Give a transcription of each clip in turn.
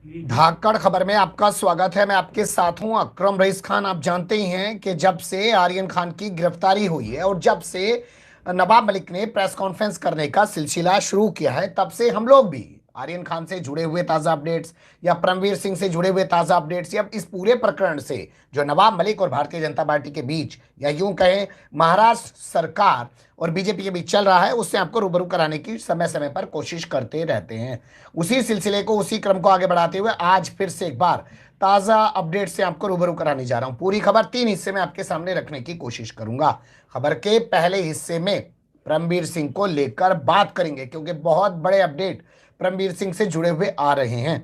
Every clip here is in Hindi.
धाकड़ खबर में आपका स्वागत है। मैं आपके साथ हूं अकरम रईस खान। आप जानते ही हैं कि जब से आर्यन खान की गिरफ्तारी हुई है और जब से नवाब मलिक ने प्रेस कॉन्फ्रेंस करने का सिलसिला शुरू किया है, तब से हम लोग भी आर्यन खान से जुड़े हुए ताज़ा अपडेट्स या परमवीर सिंह से जुड़े हुए ताज़ा अपडेट्स या इस पूरे प्रकरण से जो नवाब मलिक और भारतीय जनता पार्टी के बीच या यूं कहें महाराष्ट्र सरकार और बीजेपी के बीच चल रहा है, उससे आपको रूबरू कराने की समय समय पर कोशिश करते रहते हैं। उसी सिलसिले को, उसी क्रम को आगे बढ़ाते हुए आज फिर से एक बार ताज़ा अपडेट से आपको रूबरू कराने जा रहा हूं। पूरी खबर 3 हिस्से में आपके सामने रखने की कोशिश करूंगा। खबर के पहले हिस्से में परमवीर सिंह को लेकर बात करेंगे, क्योंकि बहुत बड़े अपडेट परमवीर सिंह से जुड़े हुए आ रहे हैं।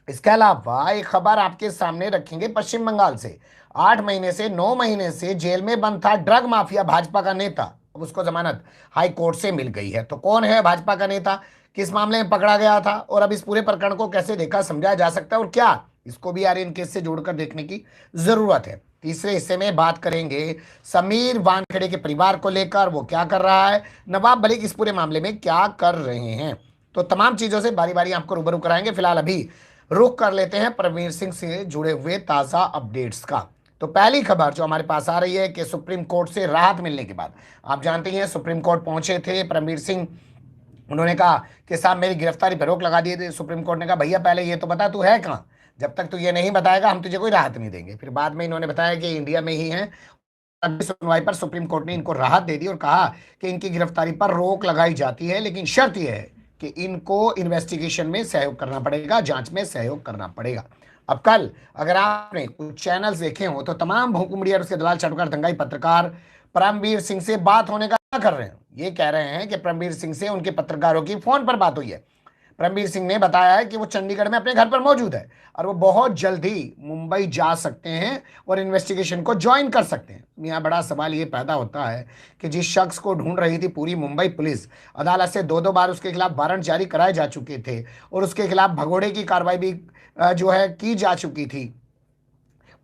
इसके अलावा एक खबर आपके सामने रखेंगे पश्चिम बंगाल से। 8 महीने से 9 महीने से जेल में बंद था ड्रग माफिया भाजपा का नेता, अब उसको जमानत हाई कोर्ट से मिल गई है। तो कौन है भाजपा का नेता, किस मामले में पकड़ा गया था और अब इस पूरे प्रकरण को कैसे देखा समझा जा सकता है और क्या इसको भी आर्यन केस से जोड़कर देखने की जरूरत है। तीसरे हिस्से में बात करेंगे समीर वानखेड़े के परिवार को लेकर, वो क्या कर रहा है, नवाब मलिक इस पूरे मामले में क्या कर रहे हैं। तो तमाम चीजों से बारी बारी आपको रूबरू कराएंगे। फिलहाल अभी रुख कर लेते हैं परमवीर सिंह से जुड़े हुए ताज़ा अपडेट्स का। तो पहली खबर जो हमारे पास आ रही है कि सुप्रीम कोर्ट से राहत मिलने के बाद, आप जानते हैं सुप्रीम कोर्ट पहुंचे थे परमवीर सिंह। उन्होंने कहा कि साहब मेरी गिरफ्तारी पर रोक लगा दी थी। सुप्रीम कोर्ट ने कहा भैया पहले ये तो बता तू है कहाँ, जब तक तू ये नहीं बताएगा हम तुझे कोई राहत नहीं देंगे। फिर बाद में इन्होंने बताया कि इंडिया में ही है। अगली सुनवाई पर सुप्रीम कोर्ट ने इनको राहत दे दी और कहा कि इनकी गिरफ्तारी पर रोक लगाई जाती है, लेकिन शर्त यह है कि इनको इन्वेस्टिगेशन में सहयोग करना पड़ेगा, जांच में सहयोग करना पड़ेगा। अब कल अगर आपने कुछ चैनल्स देखे हो तो तमाम भूखमड़ी और उसके दलाल चाटुकार दंगाई पत्रकार परमवीर सिंह से बात होने का क्या कर रहे हैं। ये कह रहे हैं कि परमवीर सिंह से उनके पत्रकारों की फोन पर बात हुई है। परमवीर सिंह ने बताया है कि वो चंडीगढ़ में अपने घर पर मौजूद है और वो बहुत जल्दी मुंबई जा सकते हैं और इन्वेस्टिगेशन को ज्वाइन कर सकते हैं। यहाँ बड़ा सवाल ये पैदा होता है कि जिस शख्स को ढूंढ रही थी पूरी मुंबई पुलिस, अदालत से दो दो बार उसके खिलाफ वारंट जारी कराए जा चुके थे और उसके खिलाफ भगोड़े की कार्रवाई भी जो है की जा चुकी थी,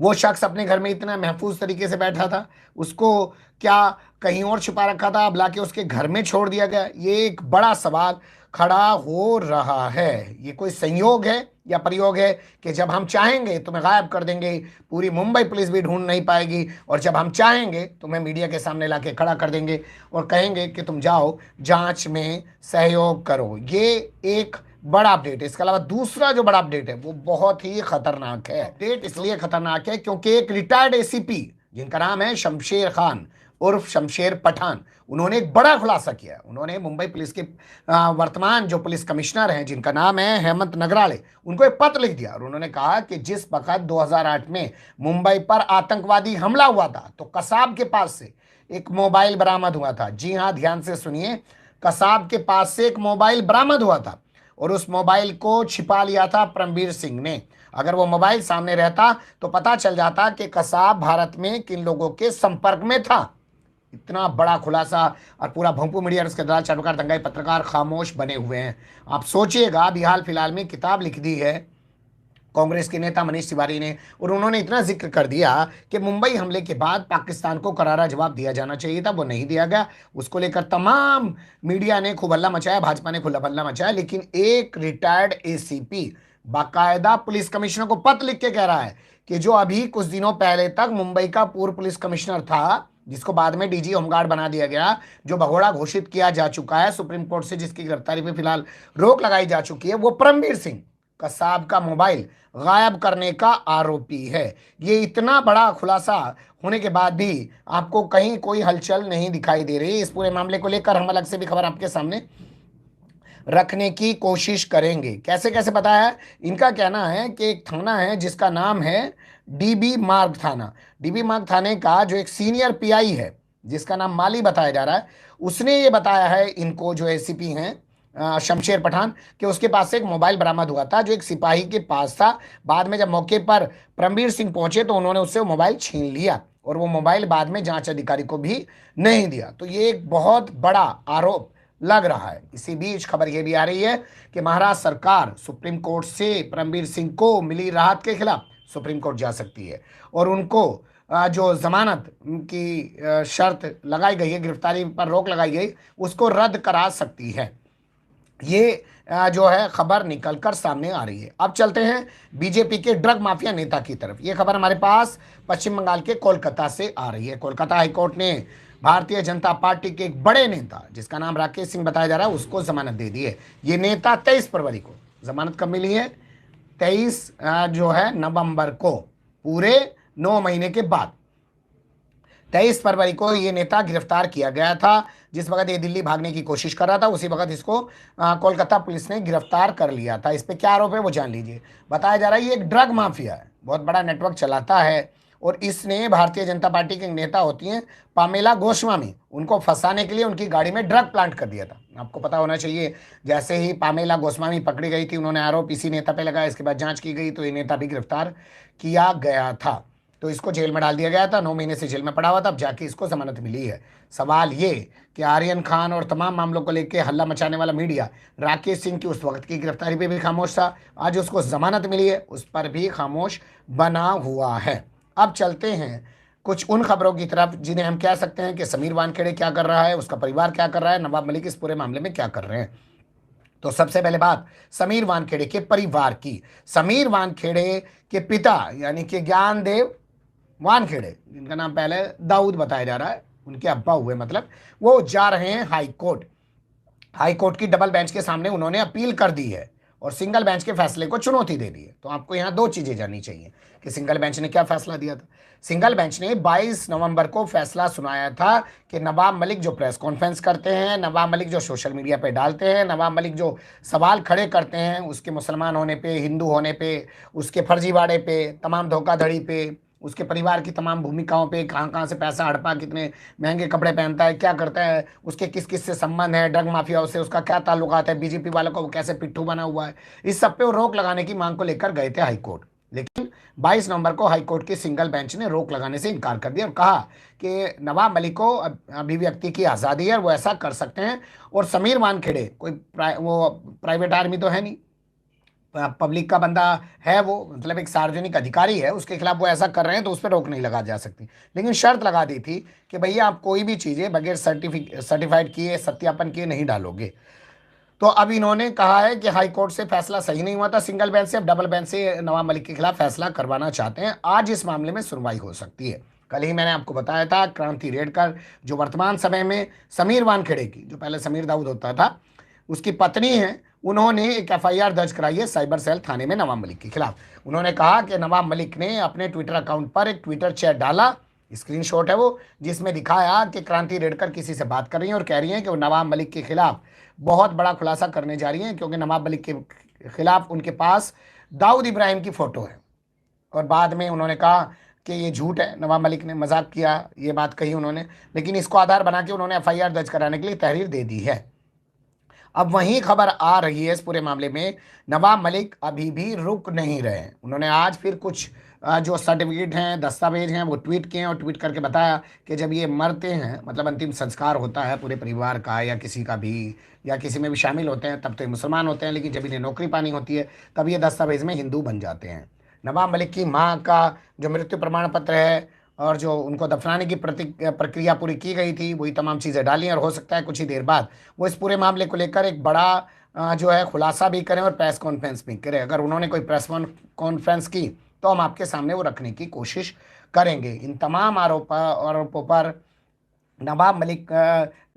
वो शख्स अपने घर में इतना महफूज तरीके से बैठा था, उसको क्या कहीं और छुपा रखा था, अब लाके उसके घर में छोड़ दिया गया। ये एक बड़ा सवाल खड़ा हो रहा है। ये कोई संयोग है या प्रयोग है कि जब हम चाहेंगे तुम्हें गायब कर देंगे, पूरी मुंबई पुलिस भी ढूंढ नहीं पाएगी, और जब हम चाहेंगे तुम्हें मीडिया के सामने लाके खड़ा कर देंगे और कहेंगे कि तुम जाओ जांच में सहयोग करो। ये एक बड़ा अपडेट है। इसके अलावा दूसरा जो बड़ा अपडेट है वो बहुत ही खतरनाक है। अपडेट इसलिए खतरनाक है क्योंकि एक रिटायर्ड एसीपी जिनका नाम है शमशेर खान उर्फ शमशेर पठान, उन्होंने एक बड़ा खुलासा किया। उन्होंने मुंबई पुलिस के वर्तमान जो पुलिस कमिश्नर हैं जिनका नाम है हेमंत नगराले, उनको एक पत्र लिख दिया और उन्होंने कहा कि जिस वक्त 2008 में मुंबई पर आतंकवादी हमला हुआ था तो कसाब के पास से एक मोबाइल बरामद हुआ था। जी हां, ध्यान से सुनिए, कसाब के पास से एक मोबाइल बरामद हुआ था और उस मोबाइल को छिपा लिया था परमवीर सिंह ने। अगर वो मोबाइल सामने रहता तो पता चल जाता कि कसाब भारत में किन लोगों के संपर्क में था। इतना बड़ा खुलासा और पूरा भोंपू मीडिया और उसके दलाल चाटुकार दंगाई पत्रकार खामोश बने हुए हैं। आप सोचिएगा, अभी हाल फिलहाल में किताब लिख दी है कांग्रेस के नेता मनीष तिवारी ने, और उन्होंने इतना जिक्र कर दिया कि मुंबई हमले के बाद पाकिस्तान को करारा जवाब दिया जाना चाहिए था, वो नहीं दिया गया। उसको लेकर तमाम मीडिया ने खूब हल्ला मचाया, भाजपा ने खूब हल्ला मचाया, लेकिन एक रिटायर्ड एसीपी बाकायदा पुलिस कमिश्नर को पत्र लिख के कह रहा है कि जो अभी कुछ दिनों पहले तक मुंबई का पूर्व पुलिस कमिश्नर था, जिसको बाद में डीजी होमगार्ड बना दिया गया, जो भगोड़ा घोषित किया जा चुका है सुप्रीम कोर्ट से, जिसकी गिरफ्तारी पर फिलहाल रोक लगाई जा चुकी है, वो परमवीर सिंह कसाब का मोबाइल गायब करने का आरोपी है। ये इतना बड़ा खुलासा होने के बाद भी आपको कहीं कोई हलचल नहीं दिखाई दे रही। इस पूरे मामले को लेकर हम अलग से भी खबर आपके सामने रखने की कोशिश करेंगे। कैसे कैसे बताया है, इनका कहना है कि एक थाना है जिसका नाम है डीबी मार्ग थाना। डीबी मार्ग थाने का जो एक सीनियर पीआई है जिसका नाम माली बताया जा रहा है, उसने ये बताया है इनको, जो एसीपी हैं शमशेर पठान, कि उसके पास से एक मोबाइल बरामद हुआ था जो एक सिपाही के पास था। बाद में जब मौके पर परमवीर सिंह पहुंचे तो उन्होंने उससे वो मोबाइल छीन लिया और वो मोबाइल बाद में जांच अधिकारी को भी नहीं दिया। तो ये एक बहुत बड़ा आरोप लग रहा है। इसी बीच खबर यह भी आ रही है कि महाराष्ट्र सरकार सुप्रीम कोर्ट से परमवीर सिंह को मिली राहत के खिलाफ सुप्रीम कोर्ट जा सकती है और उनको जो जमानत की शर्त लगाई गई है, गिरफ्तारी पर रोक लगाई गई, उसको रद्द करा सकती है। ये जो है खबर निकलकर सामने आ रही है। अब चलते हैं बीजेपी के ड्रग माफिया नेता की तरफ। ये खबर हमारे पास पश्चिम बंगाल के कोलकाता से आ रही है। कोलकाता हाईकोर्ट ने भारतीय जनता पार्टी के एक बड़े नेता, जिसका नाम राकेश सिंह बताया जा रहा है, उसको जमानत दे दी है। ये नेता 23 फरवरी को, जमानत कब मिली है? 23 जो है नवंबर को, पूरे 9 महीने के बाद 23 फरवरी को ये नेता गिरफ्तार किया गया था। जिस वक्त ये दिल्ली भागने की कोशिश कर रहा था, उसी वक्त इसको कोलकाता पुलिस ने गिरफ्तार कर लिया था। इस पे क्या आरोप है वो जान लीजिए। बताया जा रहा है ये एक ड्रग माफिया है, बहुत बड़ा नेटवर्क चलाता है, और इसने भारतीय जनता पार्टी के नेता होती हैं पामेला गोस्वामी, उनको फंसाने के लिए उनकी गाड़ी में ड्रग प्लांट कर दिया था। आपको पता होना चाहिए, जैसे ही पामेला गोस्वामी पकड़ी गई थी, उन्होंने आरोप इसी नेता पे लगाया। इसके बाद जांच की गई तो ये नेता भी गिरफ्तार किया गया था, तो इसको जेल में डाल दिया गया था। 9 महीने से जेल में पड़ा हुआ था, अब जाके इसको जमानत मिली है। सवाल ये कि आर्यन खान और तमाम मामलों को लेकर हल्ला मचाने वाला मीडिया राकेश सिंह की उस वक्त की गिरफ्तारी पे भी खामोश था, आज उसको जमानत मिली है उस पर भी खामोश बना हुआ है। अब चलते हैं कुछ उन खबरों की तरफ जिन्हें हम कह सकते हैं कि समीर वानखेड़े क्या कर रहा है, उसका परिवार क्या कर रहा है, नवाब मलिक इस पूरे मामले में क्या कर रहे हैं। तो सबसे पहले बात समीर वानखेड़े के परिवार की। समीर वानखेड़े के पिता यानी कि ज्ञानदेव वानखेड़े, जिनका नाम पहले दाऊद बताया जा रहा है, उनके अब्बा हुए, मतलब वो जा रहे हैं हाई कोर्ट। हाई कोर्ट की डबल बेंच के सामने उन्होंने अपील कर दी है और सिंगल बेंच के फैसले को चुनौती दे दी है। तो आपको यहाँ दो चीजें जाननी चाहिए कि सिंगल बेंच ने क्या फैसला दिया था। सिंगल बेंच ने 22 नवंबर को फैसला सुनाया था कि नवाब मलिक जो प्रेस कॉन्फ्रेंस करते हैं, नवाब मलिक जो सोशल मीडिया पे डालते हैं, नवाब मलिक जो सवाल खड़े करते हैं उसके मुसलमान होने पे, हिंदू होने पे, उसके फर्जीवाड़े पे, तमाम धोखाधड़ी पे, उसके परिवार की तमाम भूमिकाओं पे, कहाँ कहाँ से पैसा हड़पा, कितने महंगे कपड़े पहनता है, क्या करता है, उसके किस किस से संबंध है, ड्रग माफियाओं से उसका क्या ताल्लुकात है, बीजेपी वालों को वो कैसे पिट्ठू बना हुआ है, इस सब पे वो रोक लगाने की मांग को लेकर गए थे हाईकोर्ट। लेकिन 22 नवंबर को हाईकोर्ट की सिंगल बेंच ने रोक लगाने से इनकार कर दिया और कहा कि नवाब मलिक को अभिव्यक्ति की आज़ादी है, वो ऐसा कर सकते हैं। और समीर वानखेड़े कोई वो प्राइवेट आर्मी तो है नहीं, पब्लिक का बंदा है, वो मतलब एक सार्वजनिक अधिकारी है, उसके खिलाफ वो ऐसा कर रहे हैं तो उस पर रोक नहीं लगा जा सकती। लेकिन शर्त लगा दी थी कि भैया आप कोई भी चीज़ें बगैर सर्टिफाइड किए, सत्यापन किए नहीं डालोगे। तो अब इन्होंने कहा है कि हाई कोर्ट से फैसला सही नहीं हुआ था सिंगल बेंच से, अब डबल बेंच से नवाब मलिक के खिलाफ फैसला करवाना चाहते हैं। आज इस मामले में सुनवाई हो सकती है। कल ही मैंने आपको बताया था क्रांति रेडकर जो वर्तमान समय में समीर वानखेड़े की, जो पहले समीर दाऊद होता था, उसकी पत्नी है, उन्होंने एक एफआईआर दर्ज कराई है साइबर सेल थाने में नवाब मलिक के खिलाफ। उन्होंने कहा कि नवाब मलिक ने अपने ट्विटर अकाउंट पर एक ट्विटर चैट डाला, स्क्रीनशॉट है वो, जिसमें दिखाया कि क्रांति रेडकर किसी से बात कर रही हैं और कह रही हैं कि वो नवाब मलिक के खिलाफ बहुत बड़ा खुलासा करने जा रही हैं, क्योंकि नवाब मलिक के खिलाफ उनके पास दाऊद इब्राहिम की फोटो है। और बाद में उन्होंने कहा कि ये झूठ है, नवाब मलिक ने मजाक किया, ये बात कही उन्होंने, लेकिन इसको आधार बना के उन्होंने एफआईआर दर्ज कराने के लिए तहरीर दे दी है। अब वही खबर आ रही है इस पूरे मामले में, नवाब मलिक अभी भी रुक नहीं रहे। उन्होंने आज फिर कुछ जो सर्टिफिकेट हैं, दस्तावेज हैं, वो ट्वीट किए और ट्वीट करके बताया कि जब ये मरते हैं, मतलब अंतिम संस्कार होता है पूरे परिवार का या किसी का भी, या किसी में भी शामिल होते हैं, तब तो ये मुसलमान होते हैं, लेकिन जब इन्हें नौकरी पानी होती है तब ये दस्तावेज में हिंदू बन जाते हैं। नवाब मलिक की माँ का जो मृत्यु प्रमाण पत्र है और जो उनको दफनाने की प्रक्रिया पूरी की गई थी, वही तमाम चीज़ें डाली, और हो सकता है कुछ ही देर बाद वो इस पूरे मामले को लेकर एक बड़ा जो है खुलासा भी करें और प्रेस कॉन्फ्रेंस भी करें। अगर उन्होंने कोई प्रेस कॉन्फ्रेंस की तो हम आपके सामने वो रखने की कोशिश करेंगे। इन तमाम आरोपों पर नवाब मलिक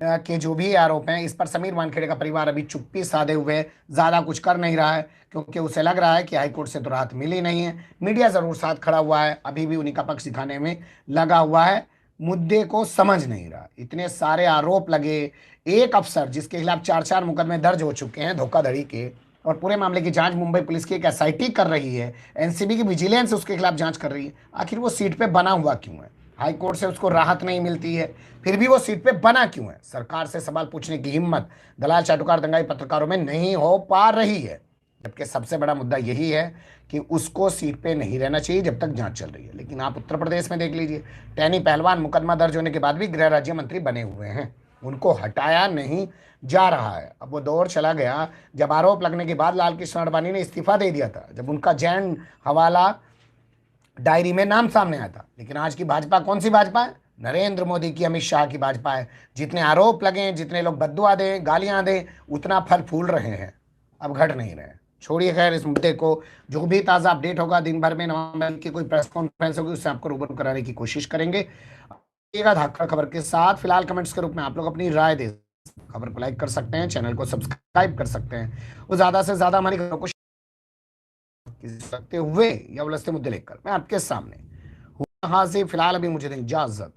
के जो भी आरोप हैं, इस पर समीर वानखेड़े का परिवार अभी चुप्पी साधे हुए ज़्यादा कुछ कर नहीं रहा है, क्योंकि उसे लग रहा है कि हाईकोर्ट से तो राहत मिली नहीं है। मीडिया ज़रूर साथ खड़ा हुआ है, अभी भी उन्हीं का पक्ष दिखाने में लगा हुआ है, मुद्दे को समझ नहीं रहा। इतने सारे आरोप लगे, एक अफसर जिसके खिलाफ 4 मुकदमे दर्ज हो चुके हैं धोखाधड़ी के, और पूरे मामले की जांच मुंबई पुलिस की एक एसआईटी कर रही है, एनसीबी की विजिलेंस उसके खिलाफ जांच कर रही है। आखिर वो सीट पे बना हुआ क्यों है? हाई कोर्ट से उसको राहत नहीं मिलती है, फिर भी वो सीट पे बना क्यों है? सरकार से सवाल पूछने की हिम्मत दलाल, चाटुकार, दंगाई पत्रकारों में नहीं हो पा रही है। जबकि सबसे बड़ा मुद्दा यही है कि उसको सीट पे नहीं रहना चाहिए जब तक जांच चल रही है। लेकिन आप उत्तर प्रदेश में देख लीजिए, टैनी पहलवान मुकदमा दर्ज होने के बाद भी गृह राज्य मंत्री बने हुए हैं, उनको हटाया नहीं जा रहा है। अब वो दौर चला गया जब आरोप लगने के बाद लाल कृष्ण आडवाणी ने इस्तीफा दे दिया था, जब उनका जैन हवाला डायरी में नाम सामने आया था। लेकिन आज की भाजपा कौन सी भाजपा है? नरेंद्र मोदी की, अमित शाह की, भाजपा है। जितने आरोप लगे, जितने लोग बद्दुआ दें, गालियां दें, उतना फल फूल रहे हैं, अब घट नहीं रहे। छोड़िए खैर इस मुद्दे को। जो भी ताज़ा अपडेट होगा दिन भर में, नवाब मलिक की कोई प्रेस कॉन्फ्रेंस होगी, उससे आपको रूबरू कराने की कोशिश करेंगे। धाकड़ खबर के साथ फिलहाल कमेंट्स के रूप में आप लोग अपनी राय दे, खबर को लाइक कर सकते हैं, चैनल को सब्सक्राइब कर सकते हैं, और ज्यादा से ज्यादा हमारी खबरों को सकते हुए या उलझते मुद्दे लेकर मैं आपके सामने हूं। हां से फिलहाल अभी मुझे दें इजाजत।